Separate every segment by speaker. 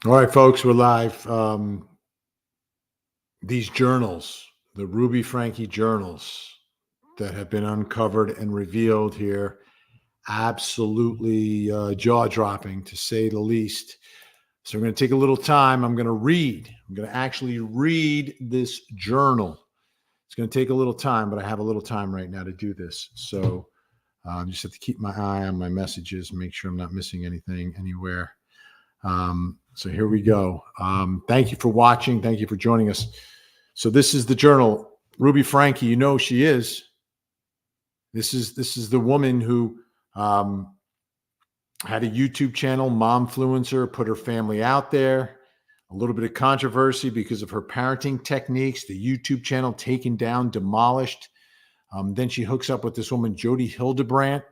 Speaker 1: All right, folks, we're live. These journals, the RubyFranke journals that have been uncovered and revealed here, absolutely jaw-dropping, to say the least. So we're going to take a little time. I'm going to actually read this journal. It's going to take a little time, but I have a little time right now to do this. So just have to keep my eye on my messages, make sure I'm not missing anything anywhere. So here we go. Thank you for watching. Thank you for joining us. So this is the journal. RubyFranke, you know who she is. This is the woman who had a YouTube channel, Momfluencer, put her family out there. A little bit of controversy because of her parenting techniques. The YouTube channel taken down, demolished. Then she hooks up with this woman, Jody Hildebrandt,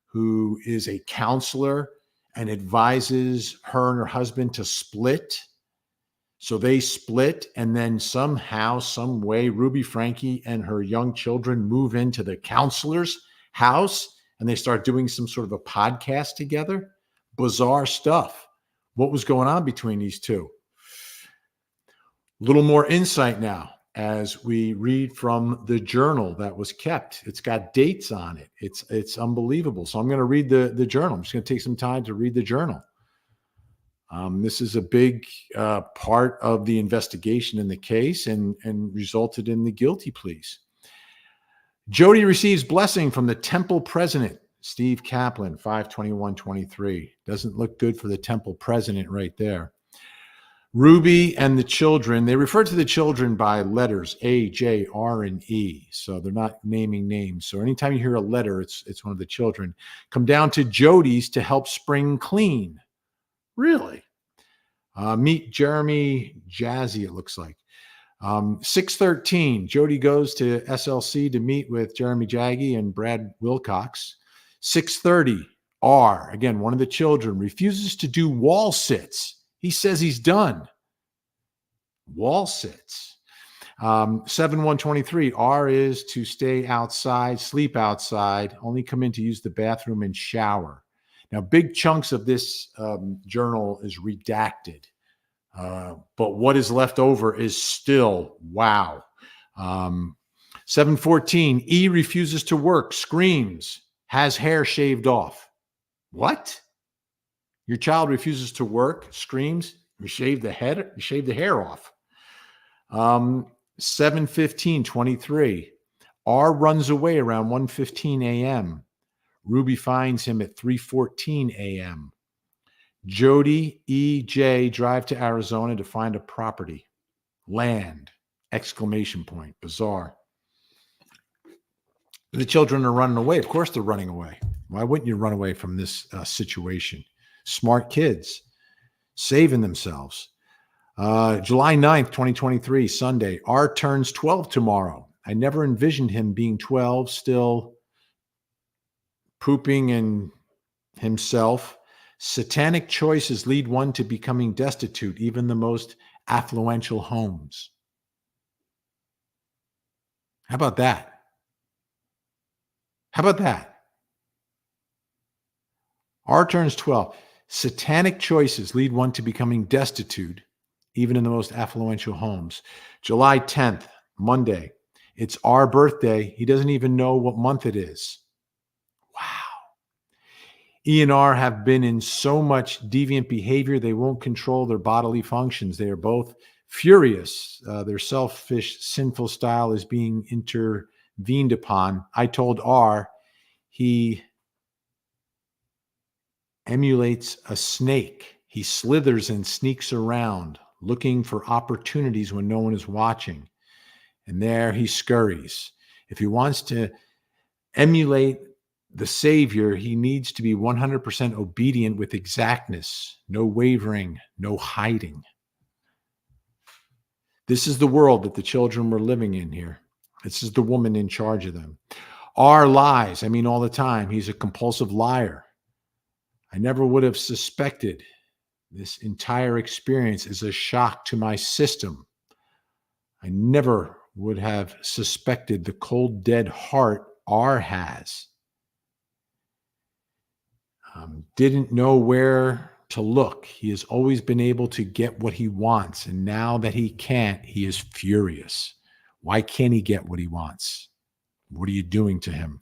Speaker 1: who is a counselor and advises her and her husband to split. So they split, and then somehow, some way, RubyFranke and her young children move into the counselor's house, and they start doing some sort of a podcast together. Bizarre stuff. What was going on between these two? A little more insight now as we read from the journal that was kept. It's got dates on it. It's unbelievable. So I'm going to read the journal. I'm just going to take some time to read the journal. This is a big part of the investigation in the case and resulted in the guilty pleas. Jody receives blessing from the temple president, Steve Kaplan, 5/21/23. Doesn't look good for the temple president right there. Ruby and the children, they refer to the children by letters A, J, R, and E. So they're not naming names. So anytime you hear a letter, it's one of the children. Come down to Jody's to help spring clean. Really? Meet Jeremy Jazzy, it looks like. 6:13, Jody goes to SLC to meet with Jeremy Jaggy and Brad Wilcox. 6:30, R, again, one of the children, refuses to do wall sits. He says he's done. Wall sits. 7/1/23, R is to stay outside, sleep outside, only come in to use the bathroom and shower. Now, big chunks of this journal is redacted, but what is left over is still, wow. 7/14, E refuses to work, screams, has hair shaved off. What? Your child refuses to work, screams, you shave the hair off. 7/15/23, R runs away around 1:15 a.m. Ruby finds him at 3:14 a.m. Jody, E, J drive to Arizona to find a property. Land, exclamation point, bizarre. The children are running away. Of course they're running away. Why wouldn't you run away from this situation? Smart kids, saving themselves. July 9th, 2023, Sunday. R turns 12 tomorrow. I never envisioned him being 12, still pooping in himself. Satanic choices lead one to becoming destitute, even the most affluential homes. How about that? How about that? R turns 12. Satanic choices lead one to becoming destitute, even in the most affluential homes. July 10th, Monday. It's our birthday. He doesn't even know what month it is. Wow. E and R have been in so much deviant behavior, they won't control their bodily functions. They are both furious. Their selfish, sinful style is being intervened upon. I told R he emulates a snake. He slithers and sneaks around, looking for opportunities when no one is watching. And there he scurries. If he wants to emulate the Savior, he needs to be 100% obedient with exactness, no wavering, no hiding. This is the world that the children were living in here. This is the woman in charge of them. R lies. I mean, all the time. He's a compulsive liar. I never would have suspected. This entire experience is a shock to my system. I never would have suspected the cold, dead heart R has. Didn't know where to look. He has always been able to get what he wants. And now that he can't, he is furious. Why can't he get what he wants? What are you doing to him?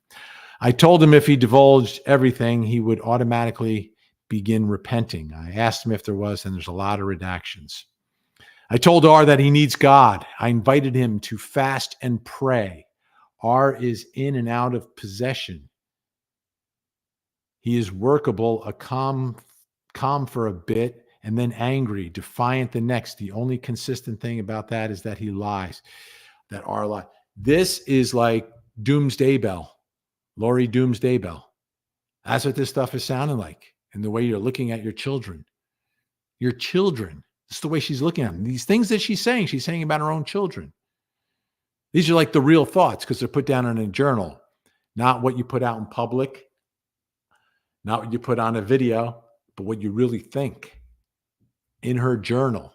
Speaker 1: I told him if he divulged everything, he would automatically begin repenting. I asked him if there was, and there's a lot of redactions. I told R that he needs God. I invited him to fast and pray. R is in and out of possession. He is workable, calm for a bit, and then angry, defiant the next. The only consistent thing about that is that he lies, that R lies. This is like Doomsday Bell, Lori Doomsday Bell. That's what this stuff is sounding like, and the way you're looking at your children. Your children. It's the way she's looking at them. These things that she's saying about her own children. These are like the real thoughts because they're put down in a journal, not what you put out in public, not what you put on a video, but what you really think. In her journal,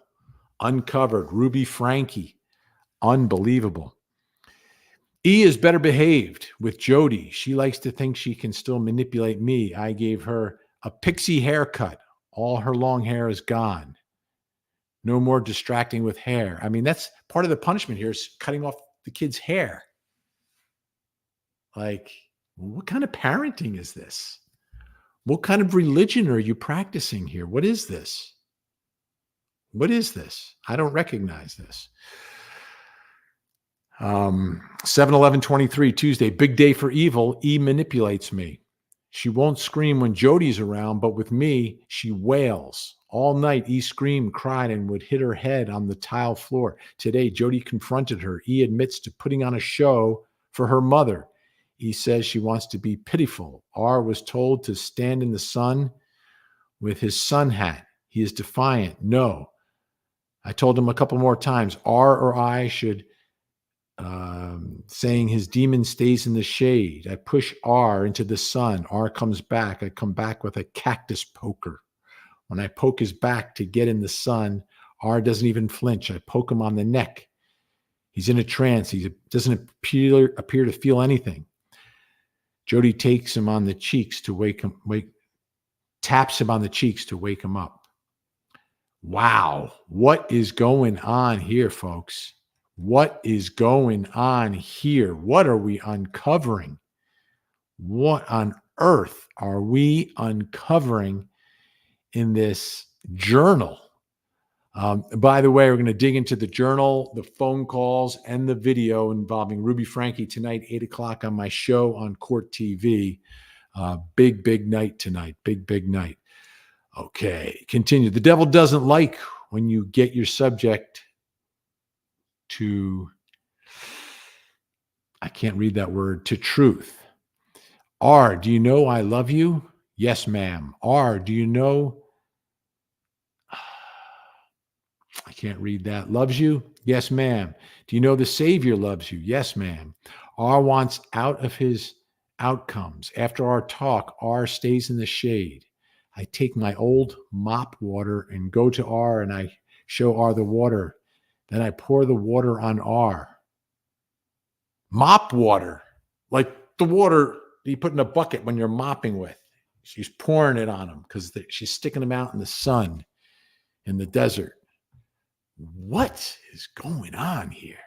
Speaker 1: uncovered, RubyFranke, unbelievable. E is better behaved with Jody. She likes to think she can still manipulate me. I gave her a pixie haircut. All her long hair is gone. No more distracting with hair. I mean, that's part of the punishment here is cutting off the kid's hair. Like, what kind of parenting is this? What kind of religion are you practicing here? What is this? What is this? I don't recognize this. 7/11/23, Tuesday, big day for evil. E manipulates me. She won't scream when Jody's around, but with me, she wails. All night, E screamed, cried, and would hit her head on the tile floor. Today, Jody confronted her. E admits to putting on a show for her mother. E says she wants to be pitiful. R was told to stand in the sun with his sun hat. He is defiant. No. I told him a couple more times, R or I should, saying his demon stays in the shade. I push R into the sun. R comes back. I come back with a cactus poker. When I poke his back to get in the sun, R doesn't even flinch. I poke him on the neck. He's in a trance. He doesn't appear to feel anything. Jody takes him on the cheeks to taps him on the cheeks to wake him up. Wow. What is going on here, folks? What is going on here? What are we uncovering? What on earth are we uncovering in this journal? By the way, we're going to dig into the journal, the phone calls, and the video involving RubyFranke tonight, 8 o'clock on my show on Court TV. Big night tonight. Big night. Okay, continue. The devil doesn't like when you get your subject to, I can't read that word, to truth. R, do you know I love you? Yes, ma'am. R, do you know, I can't read that. Loves you? Yes, ma'am. Do you know the Savior loves you? Yes, ma'am. R wants out of his outcomes. After our talk, R stays in the shade. I take my old mop water and go to R and I show R the water. Then I pour the water on R. Mop water, like the water you put in a bucket when you're mopping with. She's pouring it on him because she's sticking them out in the sun in the desert. What is going on here?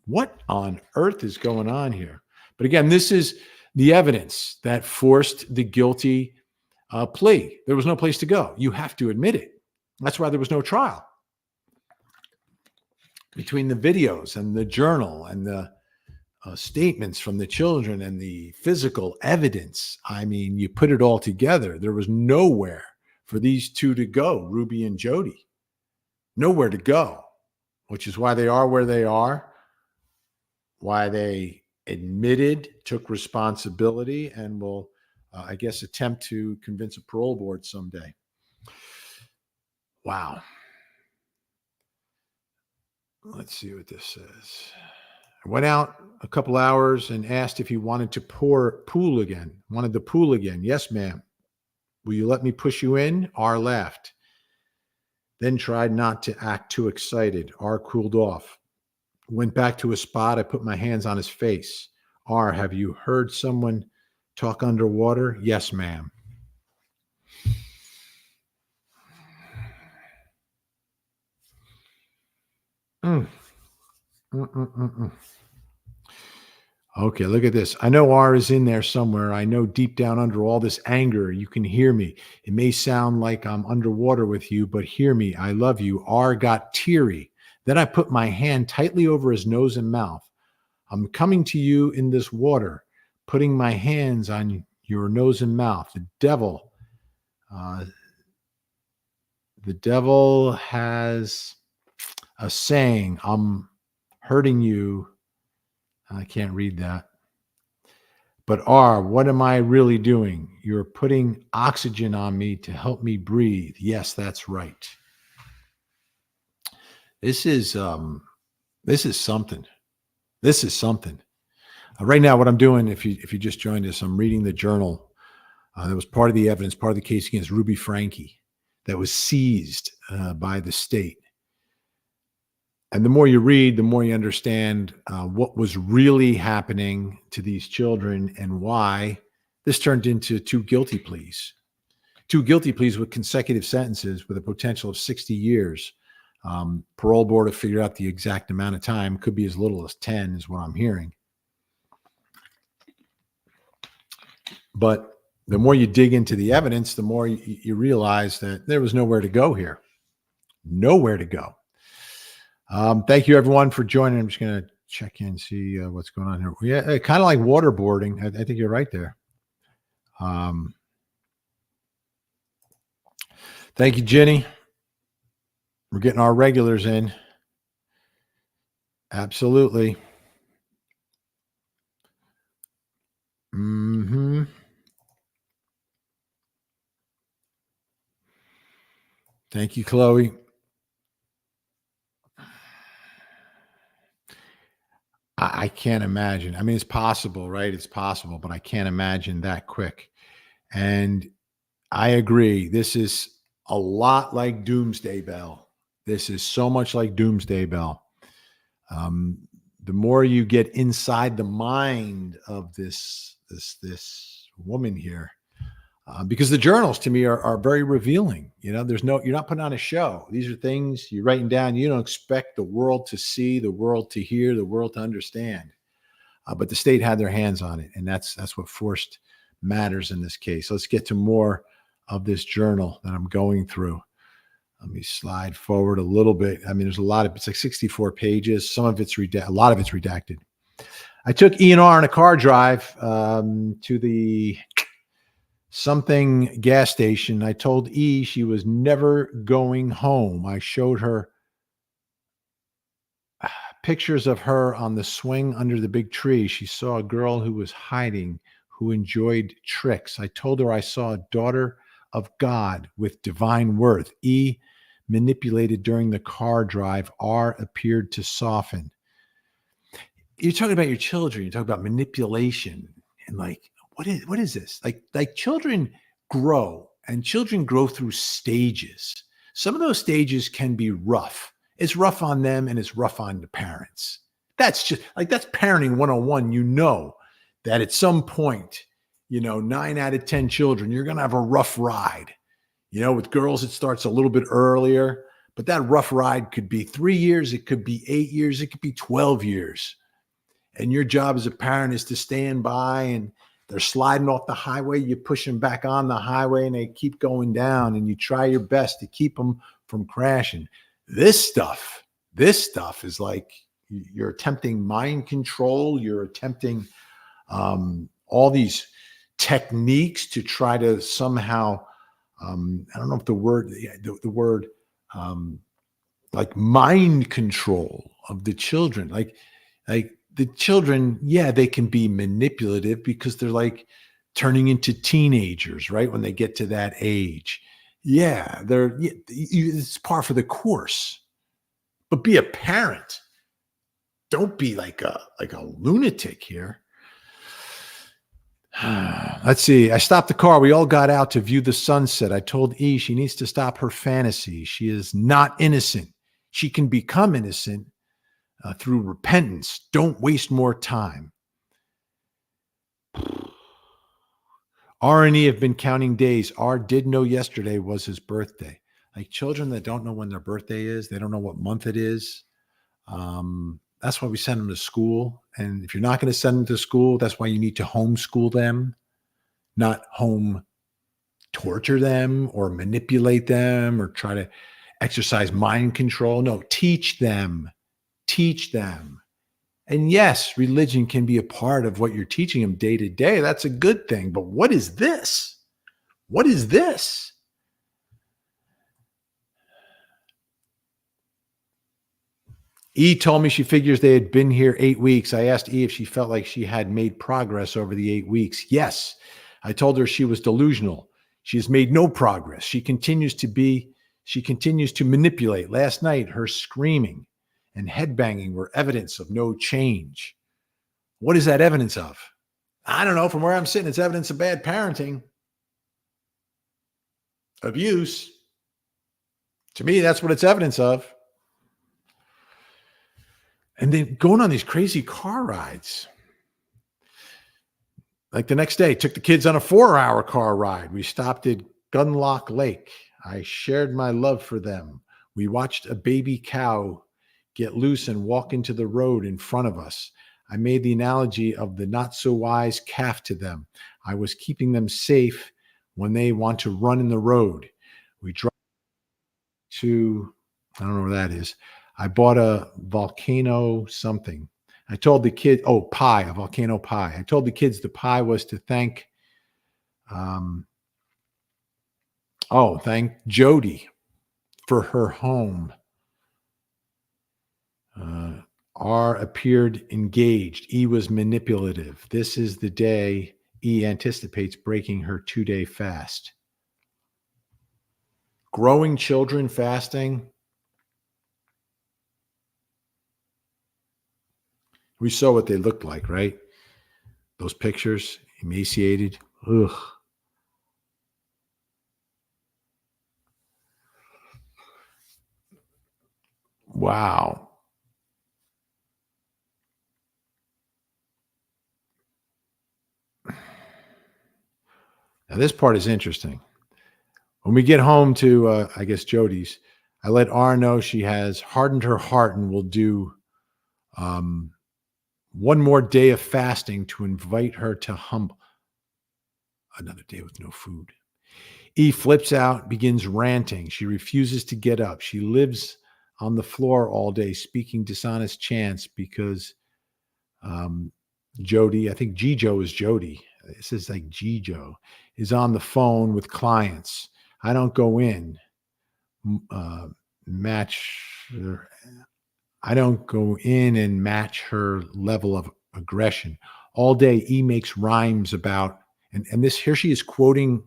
Speaker 1: What on earth is going on here? But again, this is the evidence that forced the guilty plea. There was no place to go. You have to admit it. That's why there was no trial. Between the videos and the journal and the statements from the children and the physical evidence, I mean, you put it all together. There was nowhere for these two to go, Ruby and Jody. Nowhere to go, which is why they are where they are, why they admitted, took responsibility, and will, I guess, attempt to convince a parole board someday. Wow. Let's see what this says. I went out a couple hours and asked if he wanted to pool again. Wanted the pool again. Yes, ma'am. Will you let me push you in? R laughed. Then tried not to act too excited. R cooled off. Went back to a spot. I put my hands on his face. R, have you heard someone talk underwater? Yes, ma'am. Mm. Okay, look at this. I know R is in there somewhere. I know deep down under all this anger, you can hear me. It may sound like I'm underwater with you, but hear me. I love you. R got teary. Then I put my hand tightly over his nose and mouth. I'm coming to you in this water, putting my hands on your nose and mouth. Uh, the devil has a saying, I'm hurting you. I can't read that. But R, what am I really doing? You're putting oxygen on me to help me breathe. Yes, that's right. This is something. This is something. Right now, what I'm doing, if you just joined us, I'm reading the journal that was part of the evidence, part of the case against RubyFranke that was seized by the state. And the more you read, the more you understand what was really happening to these children and why this turned into two guilty pleas with consecutive sentences with a potential of 60 years. Parole board have figured out the exact amount of time, could be as little as 10 is what I'm hearing. But the more you dig into the evidence, the more you realize that there was nowhere to go here. Nowhere to go. Thank you, everyone, for joining. I'm just going to check in and see what's going on here. Yeah, kind of like waterboarding. I think you're right there. Thank you, Jenny. We're getting our regulars in. Absolutely. Thank you, Chloe. I can't imagine. I mean, it's possible, right? It's possible, but I can't imagine that quick. And I agree. This is a lot like Doomsday Bell. This is so much like Doomsday Bell. The more you get inside the mind of this woman here, because the journals to me are very revealing. You're not putting on a show. These are things you're writing down. You don't expect the world to see, the world to hear, the world to understand. But the state had their hands on it, and that's what forced matters in this case. Let's get to more of this journal that I'm going through. Let me slide forward a little bit. I mean, it's like 64 pages. Some of it's redacted. A lot of it's redacted. I took E and R on a car drive to the something gas station. I told E she was never going home. I showed her pictures of her on the swing under the big tree. She saw a girl who was hiding, who enjoyed tricks. I told her I saw a daughter of God with divine worth. E manipulated during the car drive. R appeared to soften. You're talking about your children. You're talking about manipulation and like, what is this? Like children grow, and children grow through stages. Some of those stages can be rough. It's rough on them and it's rough on the parents. That's parenting 101. You know that at some point, 9 out of 10 children, you're going to have a rough ride. With girls, it starts a little bit earlier, but that rough ride could be 3 years. It could be 8 years. It could be 12 years. And your job as a parent is to stand by, and they're sliding off the highway. You push them back on the highway and they keep going down, and you try your best to keep them from crashing. This stuff is like you're attempting mind control. You're attempting all these techniques to try to somehow, I don't know if the word like mind control of the children, like the children, yeah, they can be manipulative because they're like turning into teenagers, right? When they get to that age. Yeah, it's par for the course. But be a parent. Don't be like a lunatic here. Let's see. I stopped the car. We all got out to view the sunset. I told E she needs to stop her fantasy. She is not innocent. She can become innocent through repentance. Don't waste more time. R and E have been counting days. R did know yesterday was his birthday. Like children that don't know when their birthday is, they don't know what month it is. That's why we send them to school. And if you're not going to send them to school, that's why you need to homeschool them, not home torture them or manipulate them or try to exercise mind control. No, teach them. Teach them. And yes, religion can be a part of what you're teaching them day to day. That's a good thing. But what is this? What is this? E told me she figures they had been here 8 weeks. I asked E if she felt like she had made progress over the 8 weeks. Yes. I told her she was delusional. She has made no progress. She continues to manipulate. Last night, her screaming and headbanging were evidence of no change. What is that evidence of? I don't know. From where I'm sitting, it's evidence of bad parenting, abuse. To me, that's what it's evidence of. And then going on these crazy car rides. Like the next day, took the kids on a 4-hour car ride. We stopped at Gunlock Lake. I shared my love for them. We watched a baby cow get loose and walk into the road in front of us. I made the analogy of the not so wise calf to them. I was keeping them safe when they want to run in the road. We drove to, I don't know where that is. I bought a volcano something. I told the kid, pie, a volcano pie. I told the kids the pie was to thank Jody for her home. R appeared engaged. E was manipulative. This is the day E anticipates breaking her 2-day fast. Growing children fasting. We saw what they looked like, right? Those pictures, emaciated. Ugh. Wow. Now, this part is interesting. When we get home to, I guess, Jody's, I let R know she has hardened her heart and will do one more day of fasting to invite her to humble. Another day with no food. E flips out, begins ranting. She refuses to get up. She lives on the floor all day, speaking dishonest chants because Jody, I think Gijo is Jody. It says like Gijo is on the phone with clients. I don't go in. I don't go in and match her level of aggression. All day, E makes rhymes about, and this here she is quoting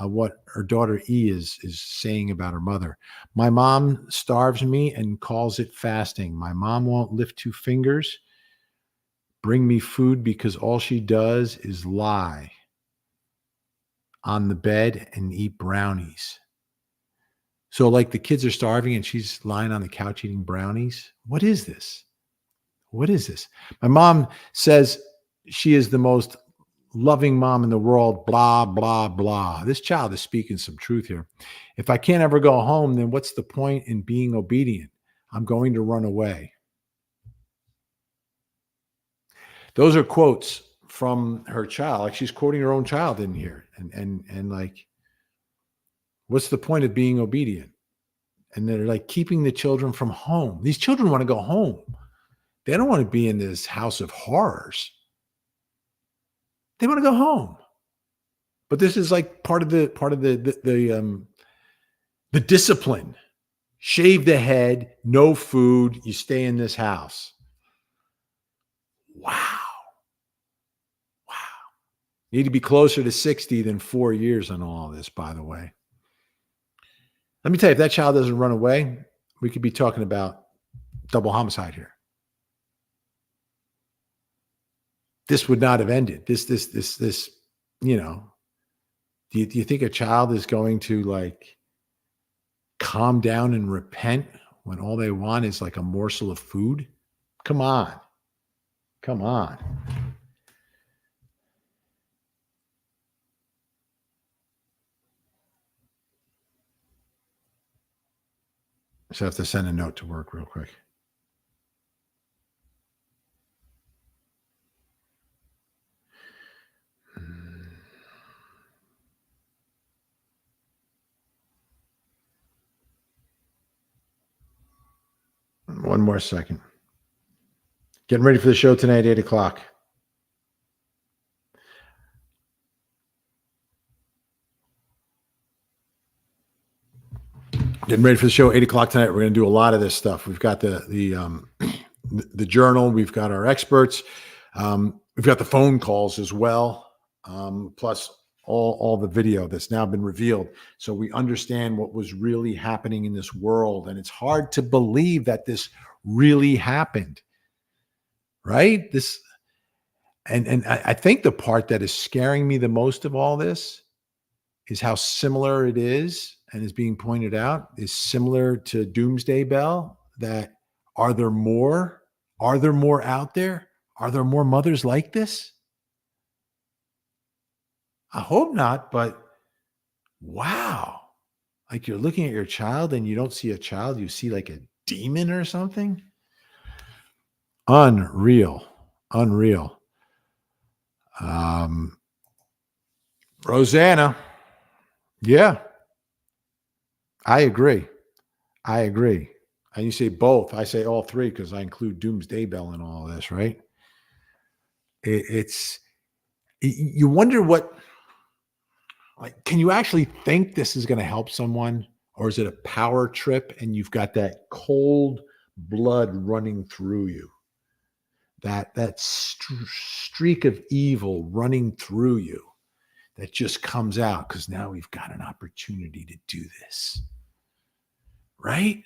Speaker 1: what her daughter E is saying about her mother. My mom starves me and calls it fasting. My mom won't lift 2 fingers, bring me food because all she does is lie on the bed and eat brownies. So like the kids are starving and she's lying on the couch eating brownies. What is this? What is this? My mom says she is the most loving mom in the world, blah, blah, blah. This child is speaking some truth here. If I can't ever go home, then what's the point in being obedient? I'm going to run away. Those are quotes from her child. Like she's quoting her own child in here. And like, what's the point of being obedient? And they're like keeping the children from home. These children want to go home. They don't want to be in this house of horrors. They want to go home. But this is like part of the discipline. Shave the head, no food, you stay in this house. Wow. You need to be closer to 60 than 4 years on all of this, by the way. Let me tell you, if that child doesn't run away, we could be talking about double homicide here. This would not have ended. This, you know, do you think a child is going to like calm down and repent when all they want is like a morsel of food? Come on. Come on. So I have to send a note to work real quick. One more second. Getting ready for the show tonight, 8 o'clock. Getting ready for the show, 8 o'clock tonight. We're going to do a lot of this stuff. We've got the journal. We've got our experts. We've got the phone calls as well, plus all the video that's now been revealed. So we understand what was really happening in this world. And it's hard to believe that this really happened, right? And I think the part that is scaring me the most of all this is how similar it is, and is being pointed out, is similar to Doomsday Bell. That are there more? Are there more out there? Are there more mothers like this? I hope not, but wow. Like you're looking at your child and you don't see a child, you see like a demon or something. Unreal. Rosanna. Yeah. I agree. And you say both. I say all three because I include Doomsday Bell in all of this, right? You wonder what, like, can you actually think this is going to help someone? Or is it a power trip and you've got that cold blood running through you? That streak of evil running through you that just comes out because now we've got an opportunity to do this. Right?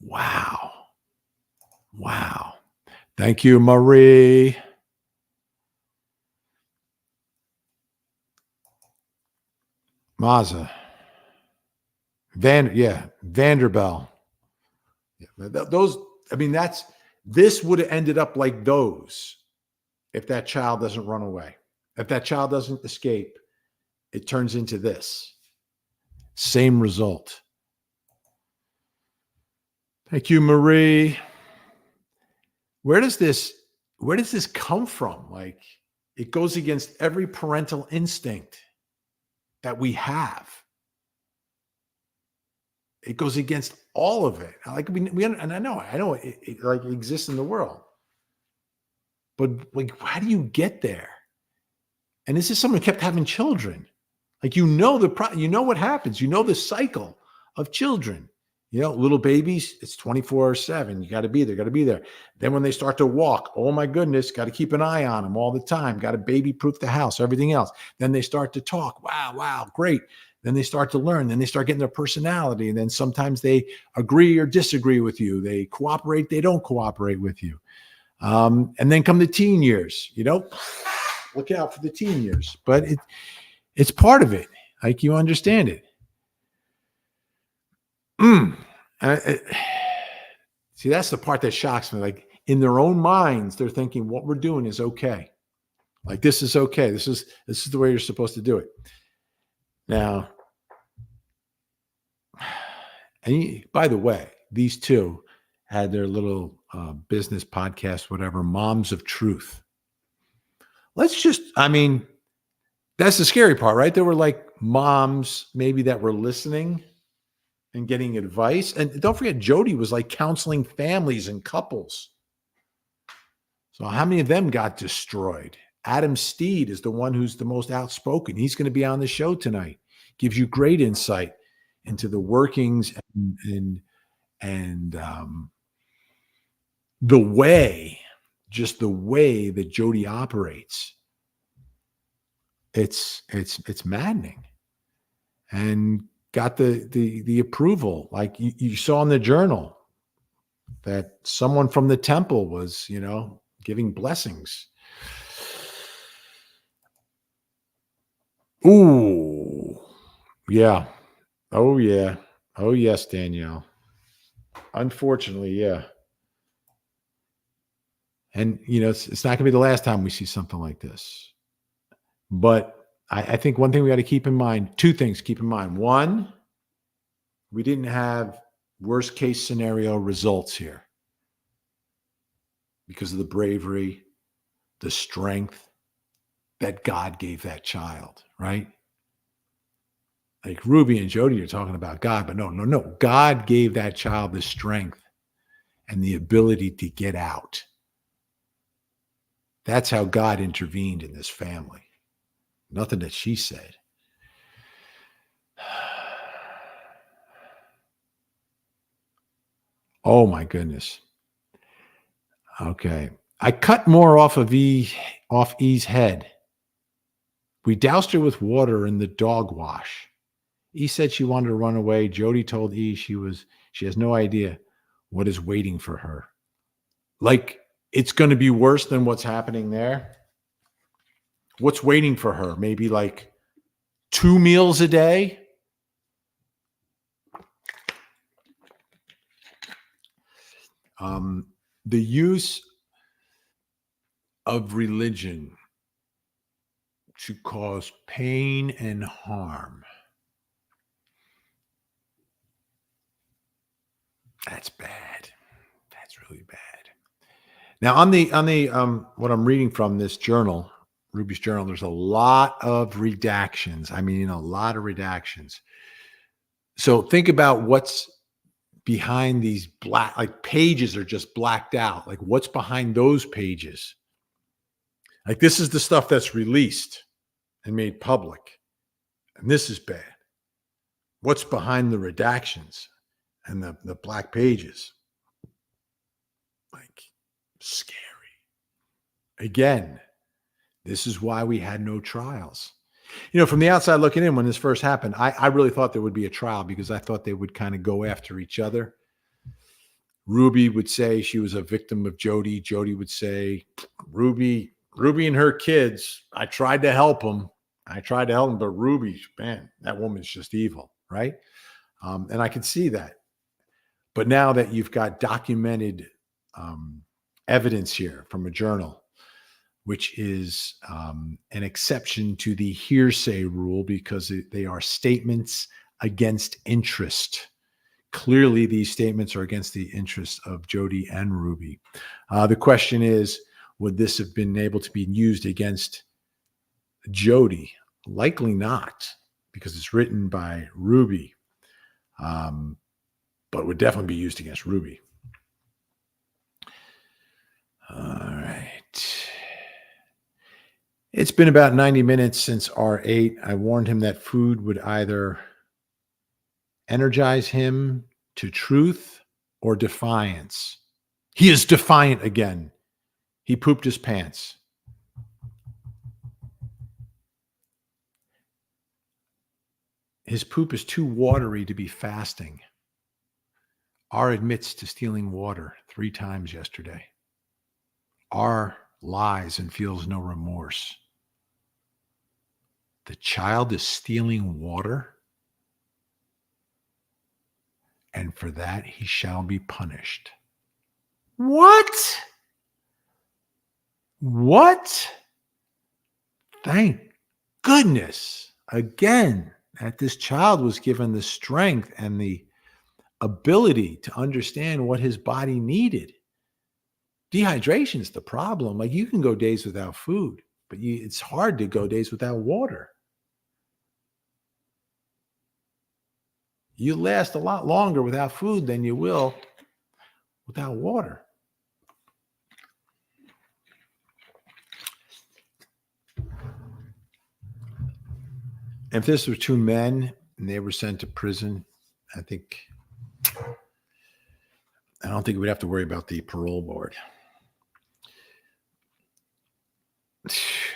Speaker 1: Wow. Thank you, Marie. Maza. Vanderbilt. Yeah, those, I mean, this would have ended up like those if that child doesn't run away. If that child doesn't escape, it turns into this. Same result. Thank you, Marie. Where does this come from? Like, it goes against every parental instinct that we have. It goes against all of it. Like we and I know it like exists in the world, but like, how do you get there? And this is someone who kept having children. Like, you know what happens. You know the cycle of children. Little babies, it's 24/7. You got to be there. Then when they start to walk, oh my goodness, got to keep an eye on them all the time. Got to baby-proof the house, everything else. Then they start to talk. Wow, great. Then they start to learn. Then they start getting their personality. And then sometimes they agree or disagree with you. They cooperate. They don't cooperate with you. And then come the teen years. Look out for the teen years. But it's part of it. Like, you understand it. See, that's the part that shocks me. Like, in their own minds, they're thinking what we're doing is okay. Like, this is okay. This is the way you're supposed to do it. Now, and by the way, these two had their little business podcast, whatever, Moms of Truth. That's the scary part, right? There were like moms maybe that were listening and getting advice. And don't forget, Jody was like counseling families and couples. So how many of them got destroyed? Adam Steed is the one who's the most outspoken. He's going to be on the show tonight. Gives you great insight into the workings and the way that Jody operates. It's maddening. And got the approval, like you saw in the journal, that someone from the temple was, giving blessings. Ooh, yeah. Oh, yeah. Oh, yes, Danielle. Unfortunately, yeah. And, it's not going to be the last time we see something like this. But I think one thing we got to keep in mind, two things keep in mind. One, we didn't have worst case scenario results here because of the bravery, the strength that God gave that child, right? Like Ruby and Jody are talking about God, but no. God gave that child the strength and the ability to get out. That's how God intervened in this family. Nothing that she said. Oh my goodness. Okay. I cut more off E's head. We doused her with water in the dog wash. E said she wanted to run away. Jody told E she has no idea what is waiting for her. Like, it's going to be worse than what's happening there. What's waiting for her? Maybe like 2 meals a day? The use of religion to cause pain and harm. That's bad. That's really bad. Now, on the what I'm reading from this journal, Ruby's journal, there's a lot of redactions. I mean, a lot of redactions. So think about what's behind these black, like, pages are just blacked out. Like, what's behind those pages? Like, this is the stuff that's released and made public. And this is bad. What's behind the redactions and the black pages? Like, scary. Again, this is why we had no trials. From the outside looking in, when this first happened, I really thought there would be a trial because I thought they would kind of go after each other. Ruby would say she was a victim of Jody. Jody would say, Ruby and her kids, I tried to help them. But Ruby, man, that woman's just evil, right? And I could see that. But now that you've got documented evidence here from a journal, which is an exception to the hearsay rule because they are statements against interest. Clearly, these statements are against the interests of Jody and Ruby. The question is, would this have been able to be used against Jody? Likely not, because it's written by Ruby, but would definitely be used against Ruby. All right. It's been about 90 minutes since R8. I warned him that food would either energize him to truth or defiance. He is defiant again. He pooped his pants. His poop is too watery to be fasting. R admits to stealing water 3 times yesterday. R lies and feels no remorse. The child is stealing water, and for that he shall be punished. What? Thank goodness, again, that this child was given the strength and the ability to understand what his body needed. Dehydration is the problem. Like, you can go days without food, but it's hard to go days without water. You last a lot longer without food than you will without water. If this were 2 men and they were sent to prison, I don't think we'd have to worry about the parole board.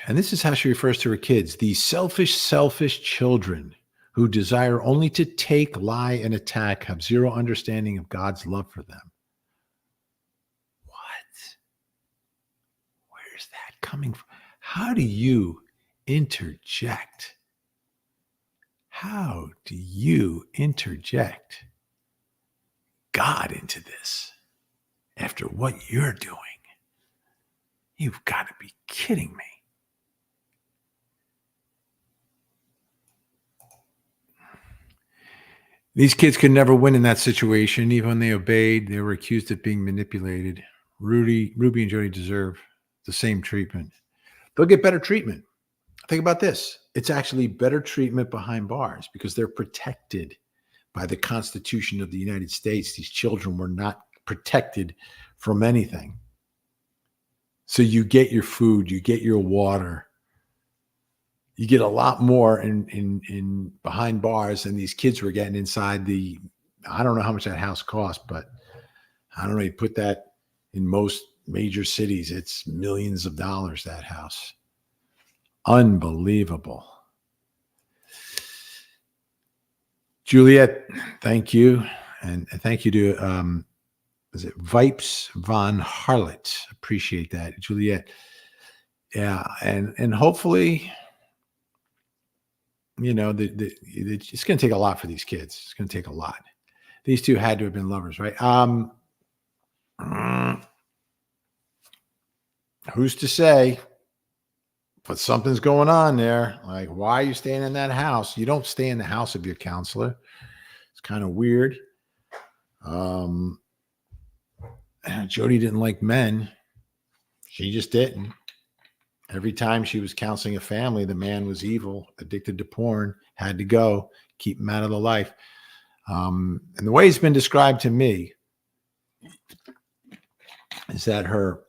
Speaker 1: And this is how she refers to her kids: these selfish children who desire only to take, lie, and attack, have zero understanding of God's love for them. What? Where's that coming from? How do you interject? How do you interject God into this after what you're doing? You've got to be kidding me. These kids could never win in that situation. Even when they obeyed, they were accused of being manipulated. Ruby and Jody deserve the same treatment. They'll get better treatment. Think about this. It's actually better treatment behind bars because they're protected by the Constitution of the United States. These children were not protected from anything. So you get your food, you get your water, you get a lot more in behind bars than these kids were getting inside the. I don't know how much that house cost, but I don't know. You put that in most major cities, it's millions of dollars. That house, unbelievable. Juliet, thank you, and thank you to is it Vipes von Harlot? Appreciate that, Juliet. Yeah, and hopefully, it's going to take a lot for these kids. It's going to take a lot. These two had to have been lovers, right? Who's to say? But something's going on there. Like, why are you staying in that house? You don't stay in the house of your counselor. It's kind of weird. Jody didn't like men. She just didn't. Every time she was counseling a family, the man was evil, addicted to porn, had to go, keep him out of the life. And the way it's been described to me is that her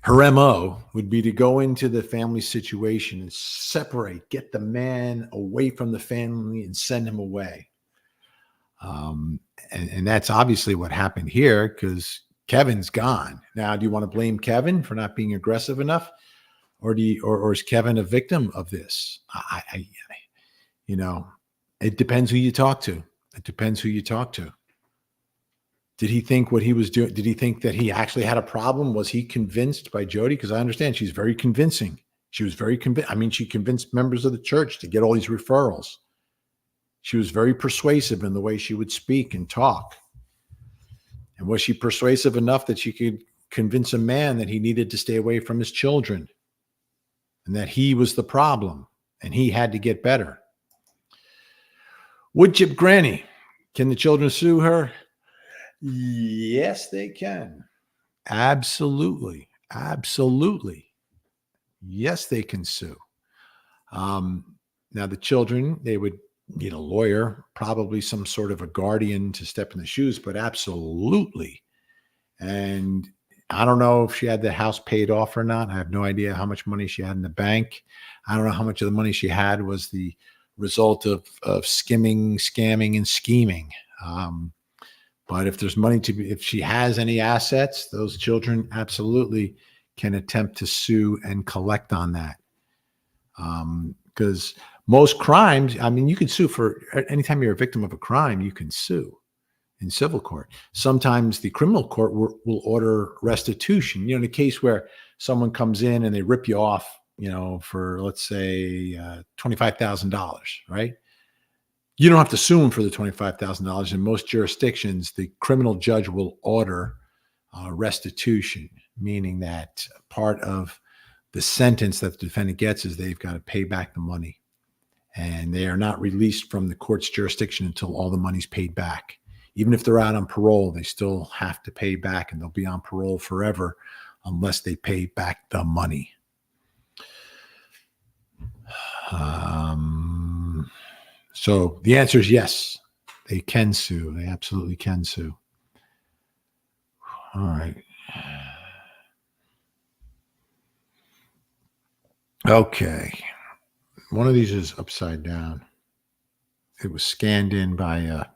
Speaker 1: MO would be to go into the family situation and separate, get the man away from the family and send him away. And that's obviously what happened here because Kevin's gone. Now, do you want to blame Kevin for not being aggressive enough? Or is Kevin a victim of this? It depends who you talk to. It depends who you talk to. Did he think what he was doing? Did he think that he actually had a problem? Was he convinced by Jody? Because I understand she's very convincing. She was very convinced. I mean, she convinced members of the church to get all these referrals. She was very persuasive in the way she would speak and talk. And was she persuasive enough that she could convince a man that he needed to stay away from his children and that he was the problem and he had to get better? Woodchip Granny, can the children sue her? Yes, they can. Absolutely. Absolutely. Yes, they can sue. Now, the children, they would need a lawyer, probably some sort of a guardian to step in the shoes, but absolutely. And I don't know if she had the house paid off or not. I have no idea how much money she had in the bank. I don't know how much of the money she had was the result of skimming, scamming, and scheming. But if there's money if she has any assets, those children absolutely can attempt to sue and collect on that. Because most crimes, I mean, you can sue for anytime you're a victim of a crime, you can sue in civil court. Sometimes the criminal court will order restitution. In a case where someone comes in and they rip you off, for let's say $25,000, right? You don't have to sue them for the $25,000. In most jurisdictions, the criminal judge will order restitution, meaning that part of the sentence that the defendant gets is they've got to pay back the money. And they are not released from the court's jurisdiction until all the money's paid back. Even if they're out on parole, they still have to pay back, and they'll be on parole forever unless they pay back the money. So the answer is yes, they can sue. They absolutely can sue. All right. Okay. One of these is upside down. It was scanned in by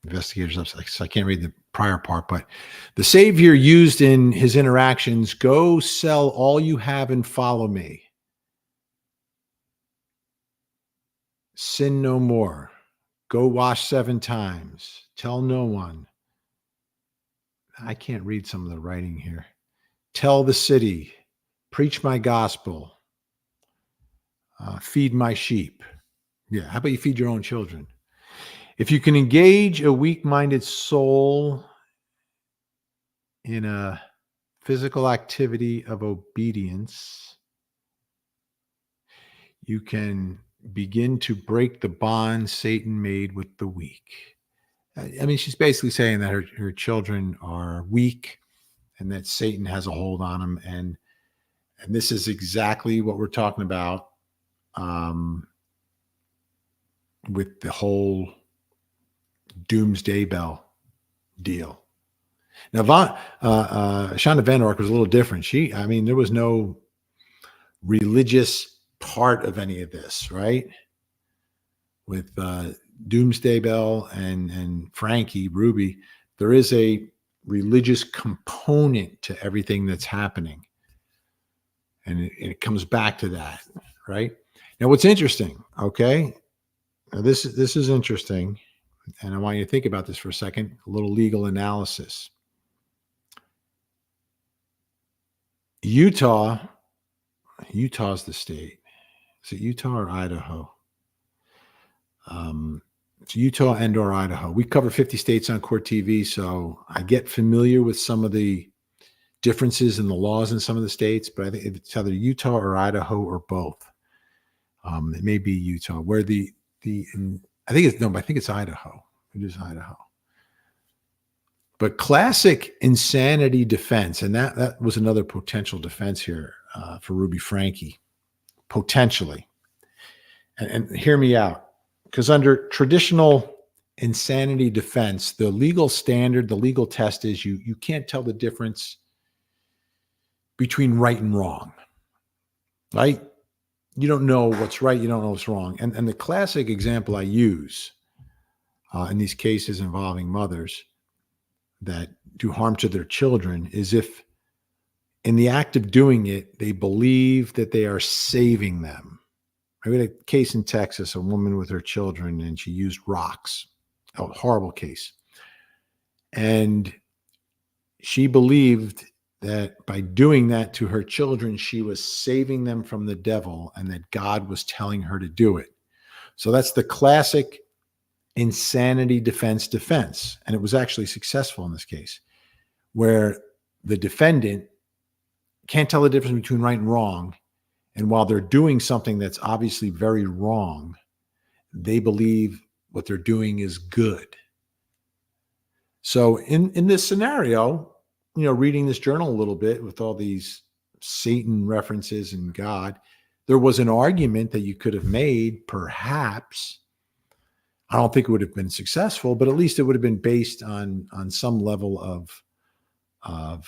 Speaker 1: investigators upside. So I can't read the prior part, but the Savior used in his interactions, go sell all you have and follow me. Sin no more. Go wash 7 times. Tell no one. I can't read some of the writing here. Tell the city. Preach my gospel. Feed my sheep. Yeah, how about you feed your own children? If you can engage a weak-minded soul in a physical activity of obedience, you can begin to break the bond Satan made with the weak. I mean, she's basically saying that her children are weak and that Satan has a hold on them. And this is exactly what we're talking about with the whole doomsday bell. deal. Now, Shonda Van Ark was a little different. There was no religious part of any of this, right? With Doomsday Bell and Frankie, Ruby, there is a religious component to everything that's happening. And it comes back to that, right? Now, what's interesting, okay? Now, this is interesting, and I want you to think about this for a second, a little legal analysis. Utah's the state. Is it Utah or Idaho? It's Utah and or Idaho. We cover 50 states on Court TV, so I get familiar with some of the differences in the laws in some of the states, but I think it's either Utah or Idaho or both. It may be Utah, where I think it's Idaho. It is Idaho. But classic insanity defense, and that was another potential defense here for RubyFranke, potentially. And hear me out, because under traditional insanity defense, the legal standard, the legal test is you can't tell the difference between right and wrong, right? You don't know what's right, you don't know what's wrong. And the classic example I use in these cases involving mothers that do harm to their children is if in the act of doing it, they believe that they are saving them. I had a case in Texas, a woman with her children, and she used rocks. A horrible case. And she believed that by doing that to her children, she was saving them from the devil and that God was telling her to do it. So that's the classic insanity defense. And it was actually successful in this case, where the defendant can't tell the difference between right and wrong. And while they're doing something that's obviously very wrong, they believe what they're doing is good. So in this scenario, reading this journal a little bit with all these Satan references and God, there was an argument that you could have made, perhaps. I don't think it would have been successful, but at least it would have been based on some level of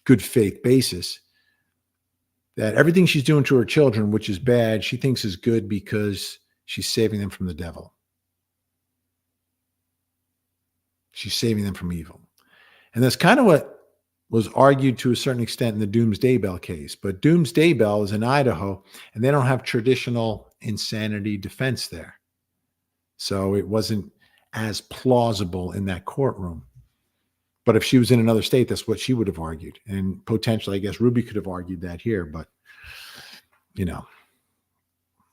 Speaker 1: good faith basis, that everything she's doing to her children, which is bad, she thinks is good because she's saving them from the devil. She's saving them from evil. And that's kind of what was argued to a certain extent in the Doomsday Bell case. But Doomsday Bell is in Idaho, and they don't have traditional insanity defense there. So it wasn't as plausible in that courtroom. But if she was in another state, that's what she would have argued. And potentially, I guess Ruby could have argued that here. But,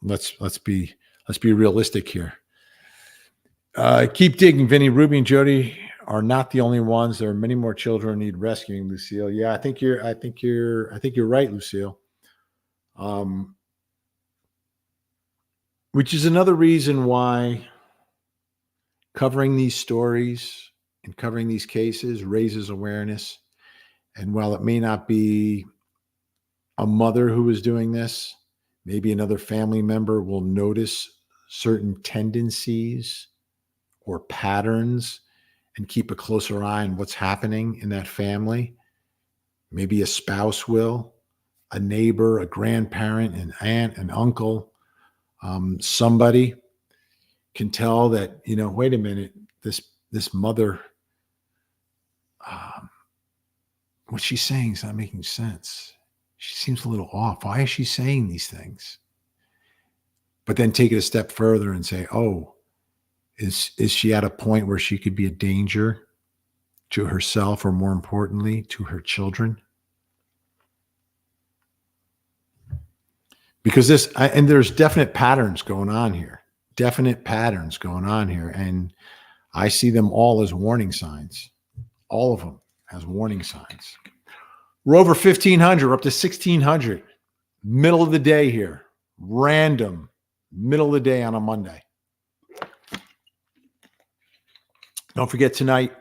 Speaker 1: let's be realistic here. Keep digging, Vinny. Ruby and Jody are not the only ones. There are many more children who need rescuing, Lucille. Yeah, I think you're right, Lucille. Which is another reason why covering these stories and covering these cases raises awareness. And while it may not be a mother who is doing this, maybe another family member will notice certain tendencies or patterns and keep a closer eye on what's happening in that family. Maybe a spouse will, a neighbor, a grandparent, an aunt, an uncle, somebody can tell that, wait a minute, this mother, what she's saying is not making sense. She seems a little off. Why is she saying these things? But then take it a step further and say, oh, is she at a point where she could be a danger to herself, or more importantly, to her children? Because there's definite patterns going on here. And I see them all as warning signs. All of them as warning signs. We're over 1,500. We're up to 1,600. Middle of the day here. Random. Middle of the day on a Monday. Don't forget tonight,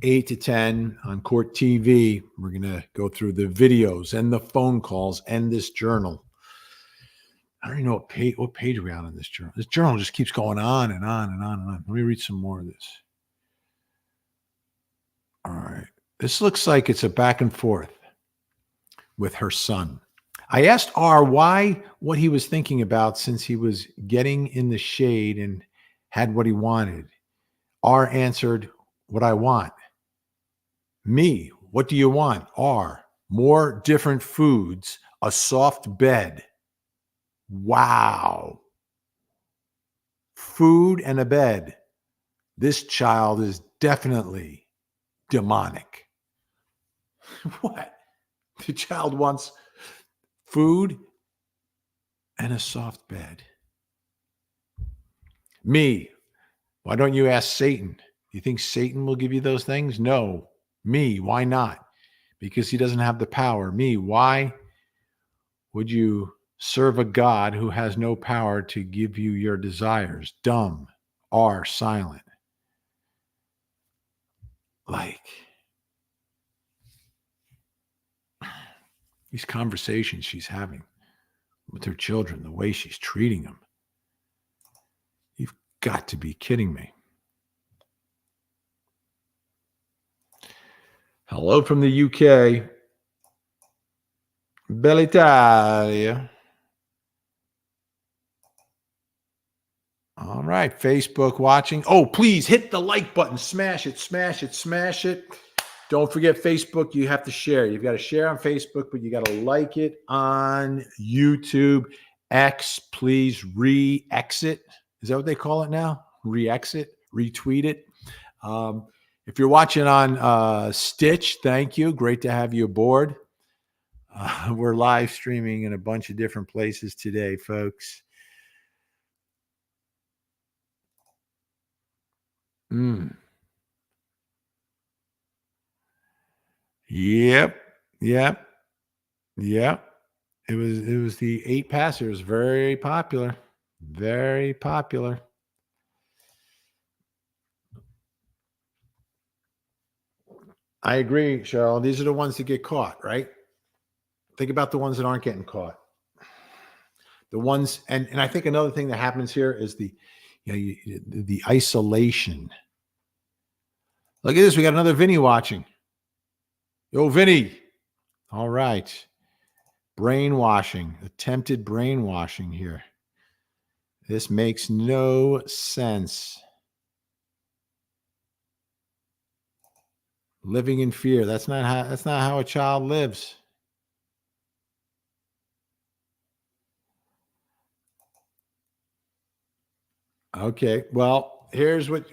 Speaker 1: 8 to 10 on Court TV. We're going to go through the videos and the phone calls and this journal. I don't even know what page are we on in this journal. This journal just keeps going on and on and on and on. Let me read some more of this. This looks like it's a back and forth with her son. I asked R what he was thinking about since he was getting in the shade and had what he wanted. R answered, "What I want." Me, "What do you want?" R, "More different foods, a soft bed." Wow. Food and a bed. This child is definitely demonic. What? The child wants food and a soft bed. Me, "Why don't you ask Satan? Do you think Satan will give you those things?" No. Me, "Why not?" Because he doesn't have the power. Me, "Why would you serve a God who has no power to give you your desires?" Dumb. R, silent. Like, these conversations she's having with her children, the way she's treating them. You've got to be kidding me. Hello from the UK. Bell'Italia. All right, Facebook watching. Oh, please hit the like button. Smash it, smash it, smash it. Don't forget Facebook, you have to share. You've got to share on Facebook, but you got to like it on YouTube. X, please re-exit. Is that what they call it now? Re-exit, retweet it. If you're watching on Stitch, thank you. Great to have you aboard. We're live streaming in a bunch of different places today, folks. Yep. It was the 8 passers. Very popular. Very popular. I agree, Cheryl. These are the ones that get caught, right? Think about the ones that aren't getting caught. The ones, and I think another thing that happens here is the isolation. Look at this. We got another Vinny watching. Yo, Vinny. All right. Brainwashing, attempted brainwashing here. This makes no sense. Living in fear. That's not how a child lives. Okay. Well, here's what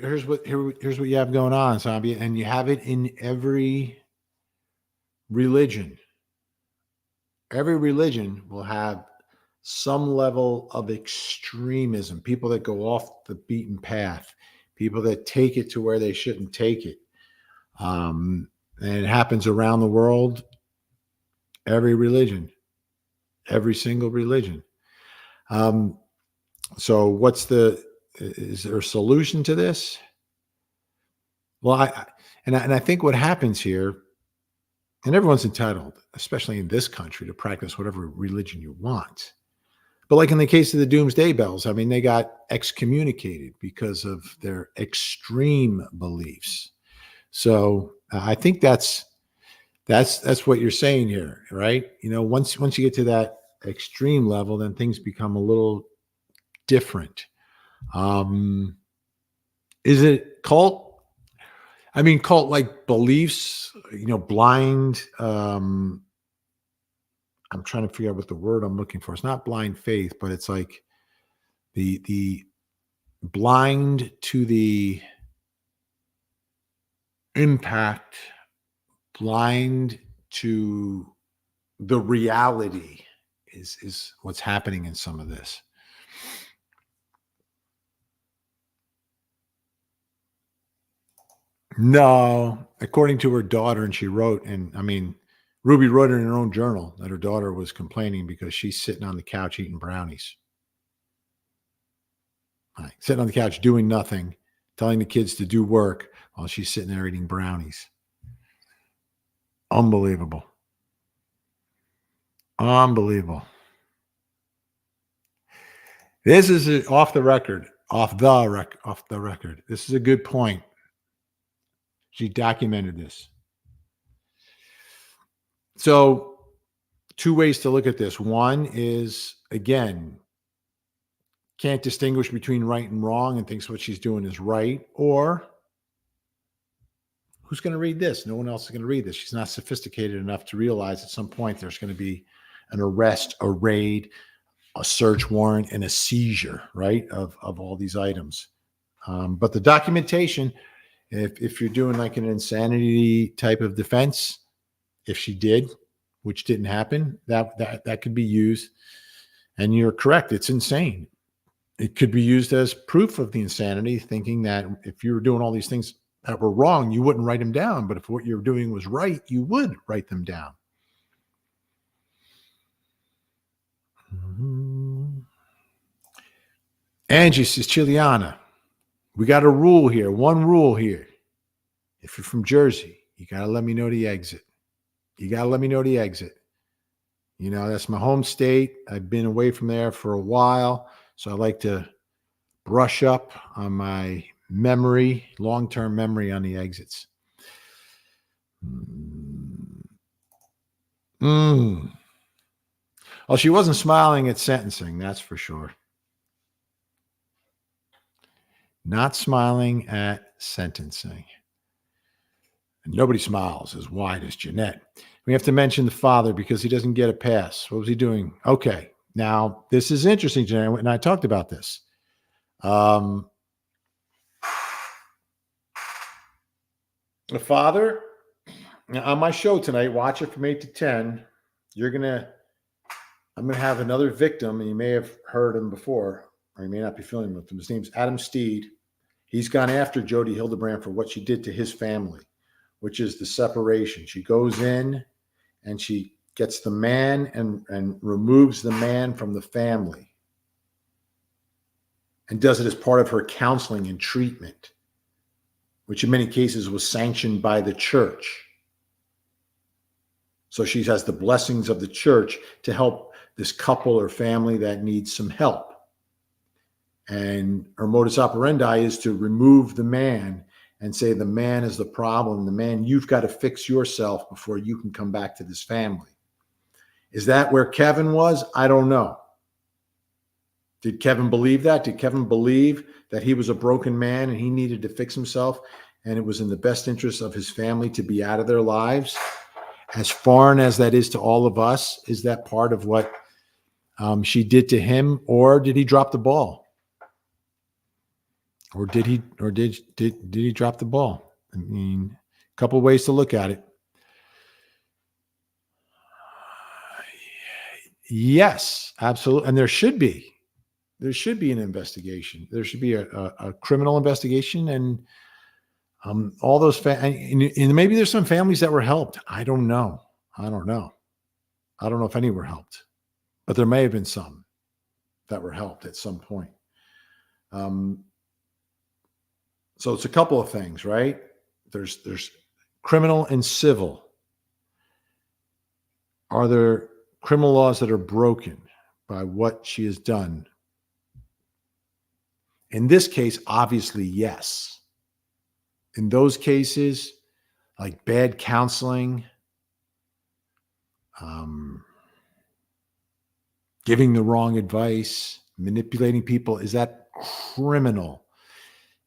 Speaker 1: you have going on, Zombie, and you have it in every religion. Every religion will have some level of extremism, people that go off the beaten path, people that take it to where they shouldn't take it. And it happens around the world, every religion, every single religion. So is there a solution to this? Well, I think what happens here, and everyone's entitled, especially in this country, to practice whatever religion you want. But like in the case of the Doomsday Bells, I mean, they got excommunicated because of their extreme beliefs. So I think that's what you're saying here, right? Once you get to that extreme level, then things become a little different. Is it cult? I mean, cult like beliefs, blind. I'm trying to figure out what the word I'm looking for. It's not blind faith, but it's like the blind to the impact, blind to the reality is what's happening in some of this. No, according to her daughter, and she wrote, and I mean, Ruby wrote in her own journal that her daughter was complaining because she's sitting on the couch eating brownies. Right. Sitting on the couch doing nothing, telling the kids to do work while she's sitting there eating brownies. Unbelievable. Unbelievable. This is off the record. This is a good point. She documented this. So, two ways to look at this. One is, again, can't distinguish between right and wrong and thinks what she's doing is right. Or who's going to read this? No one else is going to read this. She's not sophisticated enough to realize at some point there's going to be an arrest, a raid, a search warrant, and a seizure, right, of all these items. But the documentation, if you're doing like an insanity type of defense, if she did, which didn't happen, that could be used. And you're correct. It's insane. It could be used as proof of the insanity, thinking that if you were doing all these things that were wrong, you wouldn't write them down. But if what you're doing was right, you would write them down. Angie says, Chiliana, we got a rule here, one rule here. If you're from Jersey, you got to let me know the exit. You got to let me know the exit. You know, that's my home state. I've been away from there for a while. So I like to brush up on my memory, long-term memory on the exits. Oh, she wasn't smiling at sentencing, that's for sure. Not smiling at sentencing. And nobody smiles as wide as Jeanette. We have to mention the father because he doesn't get a pass. What was he doing? Okay. Now, this is interesting, Jeanette, and I talked about this. The father, on my show tonight, watch it from 8 to 10. I'm going to have another victim, and you may have heard him before, or you may not be familiar with him. His name's Adam Steed. He's gone after Jodi Hildebrand for what she did to his family, which is the separation. She goes in and she gets the man and removes the man from the family and does it as part of her counseling and treatment, which in many cases was sanctioned by the church. So she has the blessings of the church to help this couple or family that needs some help. And her modus operandi is to remove the man and say the man is the problem. The man, you've got to fix yourself before you can come back to this family. Is that where Kevin was? I don't know. Did Kevin believe that? Did Kevin believe that he was a broken man and he needed to fix himself and it was in the best interest of his family to be out of their lives? As foreign as that is to all of us, is that part of what she did to him, or did he drop the ball? Or did he drop the ball? I mean, a couple of ways to look at it. Yes, absolutely. And there should be an investigation. There should be a criminal investigation, and all those and maybe there's some families that were helped. I don't know if any were helped, but there may have been some that were helped at some point. So it's a couple of things, right? There's criminal and civil. Are there criminal laws that are broken by what she has done? In this case, obviously, yes. In those cases, like bad counseling, giving the wrong advice, manipulating people, is that criminal?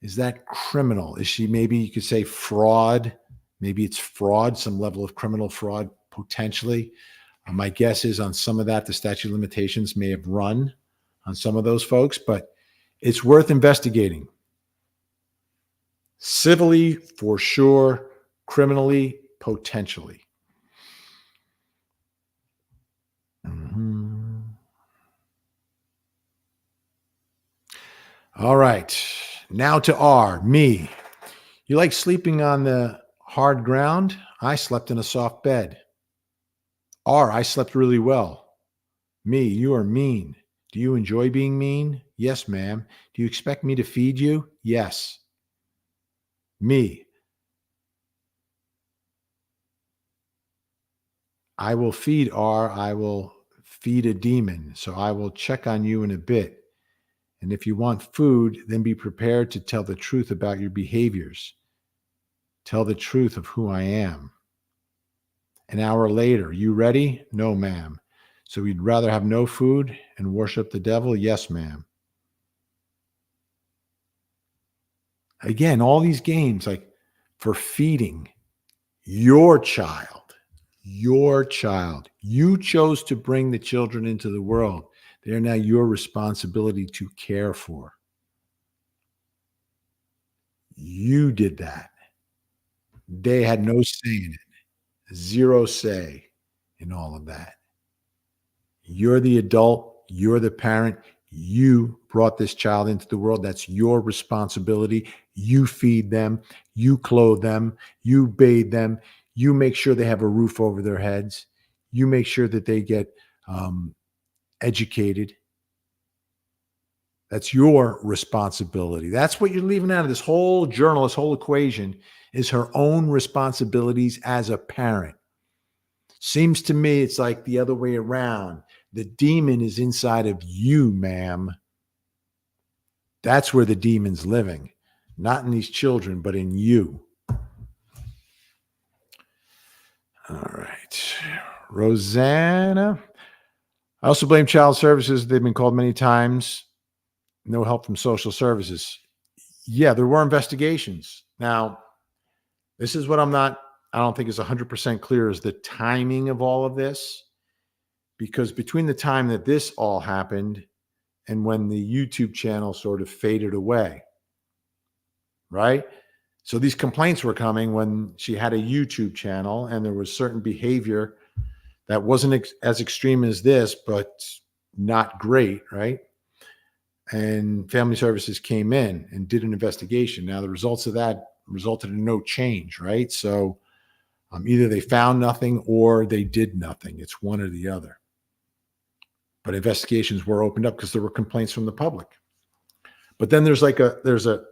Speaker 1: Is that criminal? Is she, maybe you could say fraud? Maybe it's fraud, some level of criminal fraud, potentially. My guess is on some of that, the statute of limitations may have run on some of those folks, but it's worth investigating. Civilly, for sure. Criminally, potentially. Mm-hmm. All right. Now to R, me. You like sleeping on the hard ground? I slept in a soft bed. R, I slept really well. Me, you are mean. Do you enjoy being mean? Yes, ma'am. Do you expect me to feed you? Yes. Me. I will feed R. I will feed a demon. So I will check on you in a bit. And if you want food, then be prepared to tell the truth about your behaviors. Tell the truth of who I am. An hour later, you ready? No, ma'am. So we'd rather have no food and worship the devil? Yes, ma'am. Again, all these games like for feeding your child, your child. You chose to bring the children into the world. They are now your responsibility to care for. You did that. They had no say in it, zero say in all of that. You're the adult, you're the parent. You brought this child into the world. That's your responsibility. You feed them, you clothe them, you bathe them, you make sure they have a roof over their heads, you make sure that they get educated. That's your responsibility. That's what you're leaving out of this whole journal, this whole equation is her own responsibilities as a parent. Seems to me it's like the other way around. The demon is inside of you, ma'am. That's where the demon's living. Not in these children, but in you. All right. Rosanna. I also blame child services. They've been called many times. No help from social services. Yeah, there were investigations. Now, this is what I don't think is 100% clear is the timing of all of this. Because between the time that this all happened and when the YouTube channel sort of faded away, right? So these complaints were coming when she had a YouTube channel and there was certain behavior that wasn't as extreme as this, but not great, right? And family services came in and did an investigation. Now, the results of that resulted in no change, right? So either they found nothing or they did nothing. It's one or the other. But investigations were opened up because there were complaints from the public. But then there's a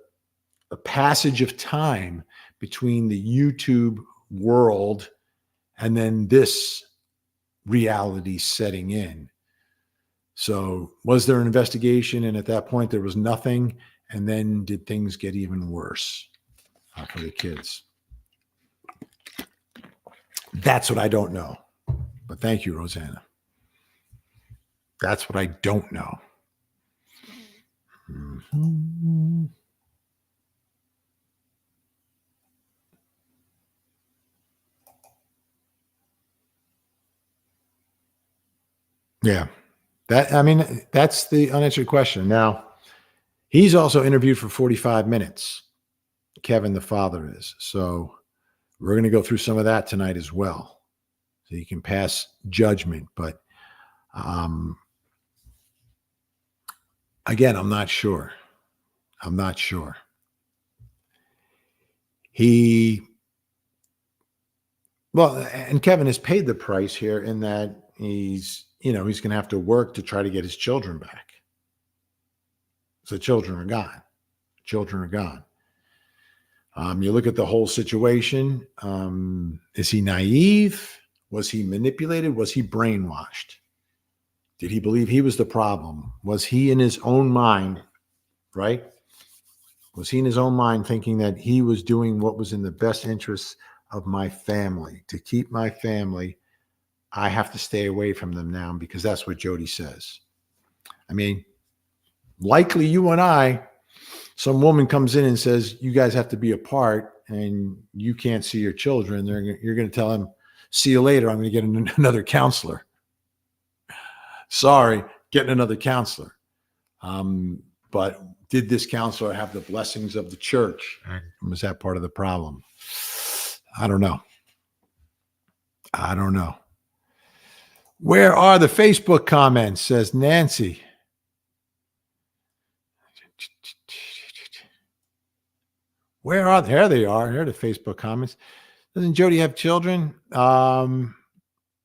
Speaker 1: passage of time between the YouTube world and then this reality setting in. So was there an investigation? And at that point, there was nothing. And then did things get even worse for the kids? That's what I don't know. But thank you, Rosanna. That's what I don't know. Mm-hmm. Yeah. That's the unanswered question. Now, he's also interviewed for 45 minutes. Kevin, the father, is. So we're going to go through some of that tonight as well. So you can pass judgment. But again, I'm not sure. And Kevin has paid the price here in that he's going to have to work to try to get his children back. So children are gone. You look at the whole situation. Is he naive? Was he manipulated? Was he brainwashed? Did he believe he was the problem? Was he in his own mind, right? Was he in his own mind thinking that he was doing what was in the best interests of my family? To keep my family, I have to stay away from them now because that's what Jody says. I mean, likely you and I, some woman comes in and says, you guys have to be apart and you can't see your children. You're going to tell them, see you later. I'm going to get another counselor. Sorry, getting another counselor. But did this counselor have the blessings of the church? Was that part of the problem? I don't know. Where are the Facebook comments? Says Nancy. Where are they? There they are. Here are the Facebook comments. Doesn't Jody have children?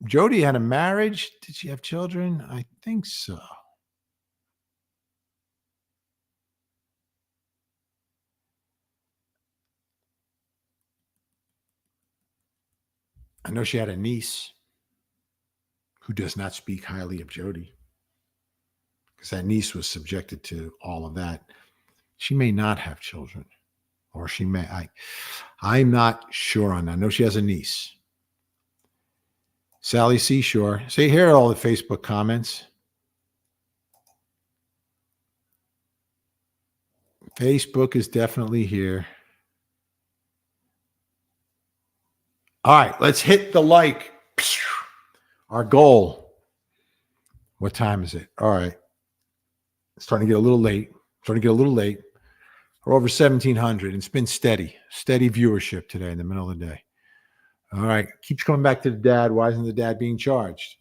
Speaker 1: Jody had a marriage. Did she have children? I think so. I know she had a niece who does not speak highly of Jody because that niece was subjected to all of that. She may not have children, or she may. I'm not sure on that. I know she has a niece. Sally Seashore. See, here are all the Facebook comments. Facebook is definitely here. All right, let's hit the like. Our goal. What time is it? All right. It's starting to get a little late. We're over 1,700, and it's been steady viewership today in the middle of the day. All right. Keeps coming back to the dad. Why isn't the dad being charged?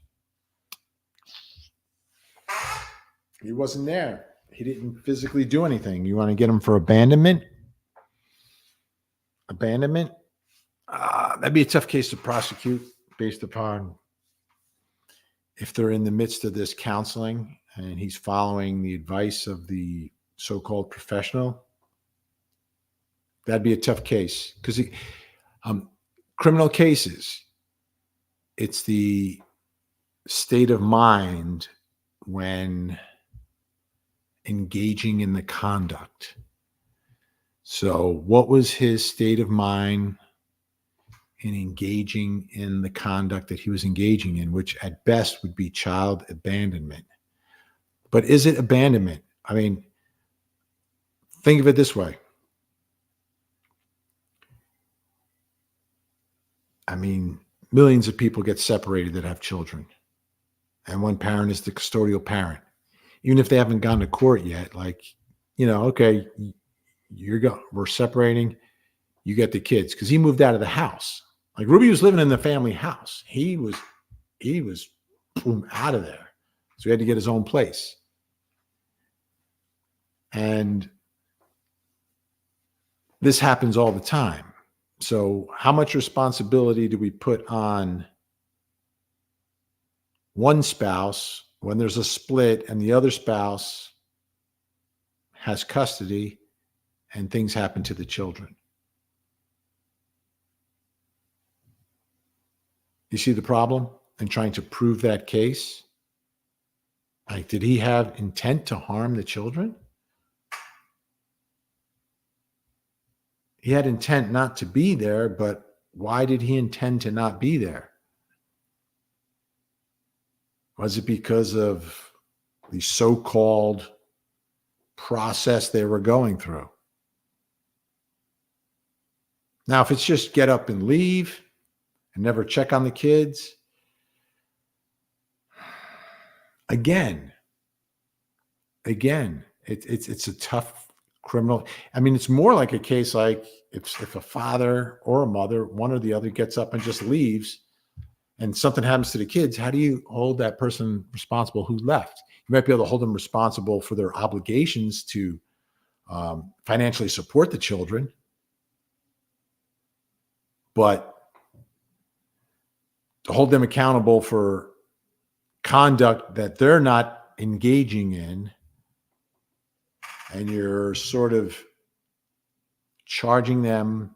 Speaker 1: He wasn't there. He didn't physically do anything. You want to get him for abandonment? That'd be a tough case to prosecute based upon if they're in the midst of this counseling and he's following the advice of the so-called professional. That'd be a tough case because criminal cases, it's the state of mind when engaging in the conduct. So what was his state of mind in engaging in the conduct that he was engaging in, which at best would be child abandonment? But is it abandonment? I mean, think of it this way. I mean, millions of people get separated that have children, and one parent is the custodial parent. Even if they haven't gone to court yet, like, okay, we're separating, you get the kids, because he moved out of the house. Like Ruby was living in the family house. He was boom, out of there. So he had to get his own place. And this happens all the time. So how much responsibility do we put on one spouse when there's a split and the other spouse has custody and things happen to the children? You see the problem in trying to prove that case? Like, did he have intent to harm the children? He had intent not to be there, but why did he intend to not be there? Was it because of the so-called process they were going through? Now, if it's just get up and leave and never check on the kids, again, it's a tough criminal. I mean, it's more like a case like if a father or a mother, one or the other, gets up and just leaves and something happens to the kids, how do you hold that person responsible who left? You might be able to hold them responsible for their obligations to financially support the children, but to hold them accountable for conduct that they're not engaging in, and you're sort of charging them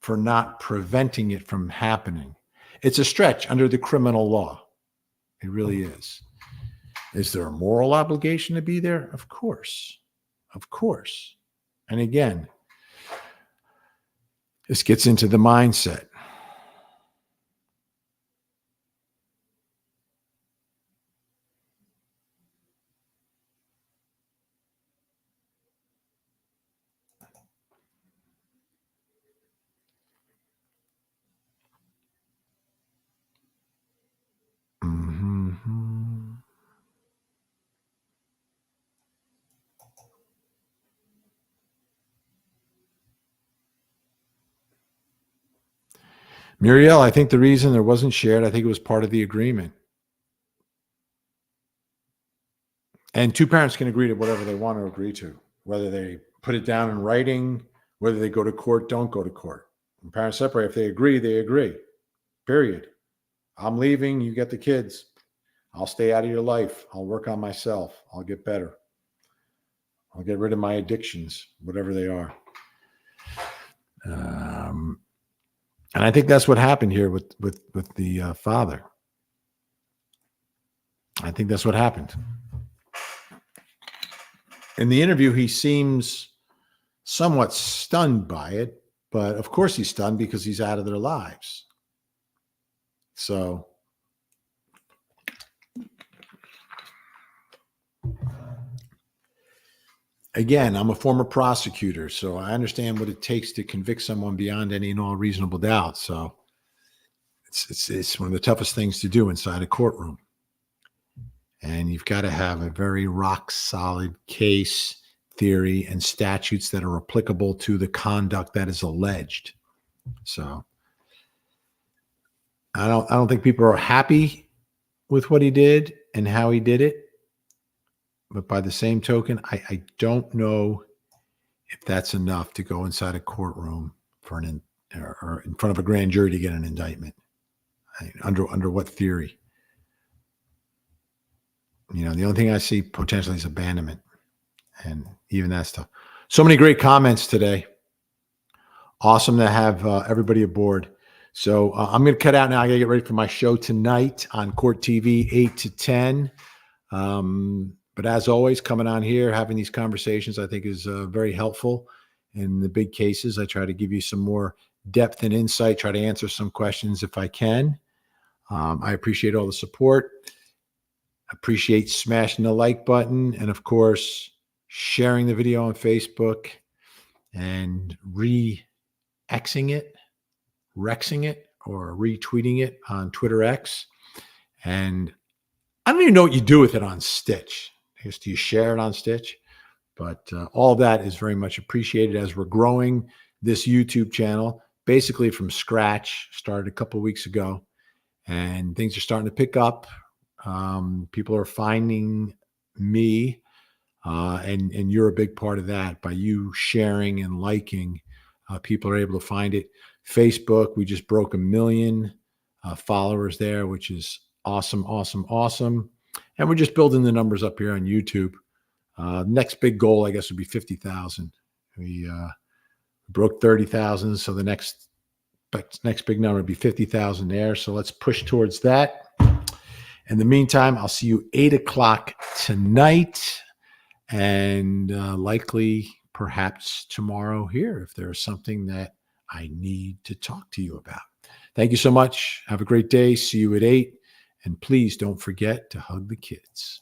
Speaker 1: for not preventing it from happening. It's a stretch under the criminal law. It really is. Is there a moral obligation to be there? Of course. Of course. And again, this gets into the mindset. Muriel, I think the reason there wasn't shared, I think it was part of the agreement. And two parents can agree to whatever they want to agree to, whether they put it down in writing, whether they go to court, don't go to court. When parents separate, if they agree, they agree. Period. I'm leaving, you get the kids. I'll stay out of your life. I'll work on myself. I'll get better. I'll get rid of my addictions, whatever they are. And I think that's what happened here with the father. I think that's what happened. In the interview, he seems somewhat stunned by it, but of course he's stunned because he's out of their lives. So Again, I'm a former prosecutor, so I understand what it takes to convict someone beyond any and all reasonable doubt. So it's one of the toughest things to do inside a courtroom. And you've got to have a very rock solid case, theory, and statutes that are applicable to the conduct that is alleged. So I don't think people are happy with what he did and how he did it. But by the same token, I don't know if that's enough to go inside a courtroom for or in front of a grand jury to get an indictment. Under what theory? The only thing I see potentially is abandonment, and even that stuff. So many great comments today. Awesome to have everybody aboard. So I'm going to cut out now. I got to get ready for my show tonight on Court TV, 8 to 10. But as always, coming on here, having these conversations, I think is very helpful in the big cases. I try to give you some more depth and insight, try to answer some questions if I can. I appreciate all the support. Appreciate smashing the like button and, of course, sharing the video on Facebook and rexing it or retweeting it on Twitter X. And I don't even know what you do with it on Stitch. I guess, do you share it on Stitch? But all that is very much appreciated as we're growing this YouTube channel basically from scratch. Started a couple of weeks ago, and things are starting to pick up. People are finding me, and you're a big part of that. By you sharing and liking, people are able to find it. Facebook, we just broke 1 million followers there, which is awesome. And we're just building the numbers up here on YouTube. Next big goal, I guess, would be 50,000. We broke 30,000, so the next big number would be 50,000 there. So let's push towards that. In the meantime, I'll see you 8 o'clock tonight, and likely perhaps tomorrow here if there's something that I need to talk to you about. Thank you so much. Have a great day. See you at 8. And please don't forget to hug the kids.